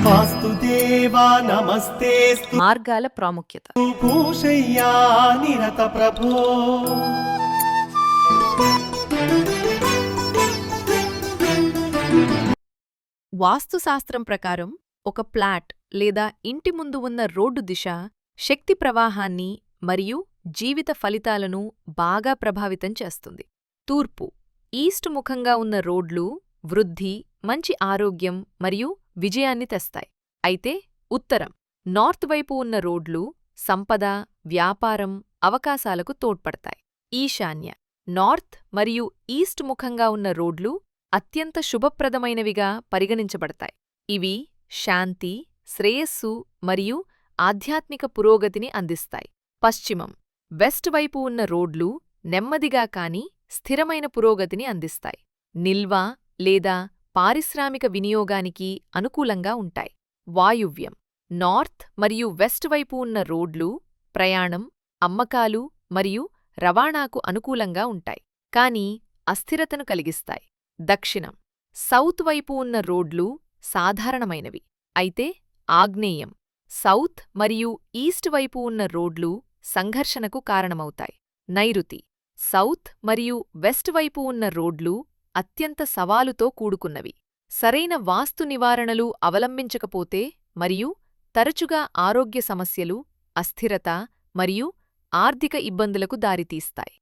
వాస్తుదేవా నమస్తేస్తు మార్గాల ప్రాముఖ్యత. భూషయ్యా నిరత ప్రభో. వాస్తుశాస్త్రం ప్రకారం ఒక ఫ్లాట్ లేదా ఇంటి ముందు ఉన్న రోడ్డు దిశ శక్తి ప్రవాహాన్ని మరియు జీవిత ఫలితాలను బాగా ప్రభావితం చేస్తుంది. తూర్పు ఈస్ట్ ముఖంగా ఉన్న రోడ్లు వృద్ధి, మంచి ఆరోగ్యం మరియు విజయాన్ని తెస్తాయి. అయితే ఉత్తరం నార్త్ వైపు ఉన్న రోడ్లు సంపద, వ్యాపారం, అవకాశాలకు తోడ్పడతాయి. ఈశాన్య నార్త్ మరియు ఈస్ట్ ముఖంగా ఉన్న రోడ్లు అత్యంత శుభప్రదమైనవిగా పరిగణించబడతాయి. ఇవి శాంతి, శ్రేయస్సు మరియు ఆధ్యాత్మిక పురోగతిని అందిస్తాయి. పశ్చిమం వెస్ట్ వైపు ఉన్న రోడ్లు నెమ్మదిగా కాని స్థిరమైన పురోగతిని అందిస్తాయి. నిల్వ లేదా పారిశ్రామిక వినియోగానికి అనుకూలంగా ఉంటాయి. వాయువ్యం నార్త్ మరియు వెస్ట్ వైపు ఉన్న రోడ్లు ప్రయాణం, అమ్మకాలు మరియు రవాణాకు అనుకూలంగా ఉంటాయి, కానీ అస్థిరతను కలిగిస్తాయి. దక్షిణం సౌత్ వైపు ఉన్న రోడ్లు సాధారణమైనవి, అయితే ఆగ్నేయం సౌత్ మరియు ఈస్ట్ వైపు ఉన్న రోడ్లు సంఘర్షణకు కారణమవుతాయి. నైరుతి సౌత్ మరియు వెస్ట్ వైపు ఉన్న రోడ్లు అత్యంత సవాలుతో కూడుకున్నవి. సరైన వాస్తు నివారణలు అవలంబించకపోతే మరియు తరచుగా ఆరోగ్య సమస్యలు, అస్థిరత మరియు ఆర్థిక ఇబ్బందులకు దారితీస్తాయి.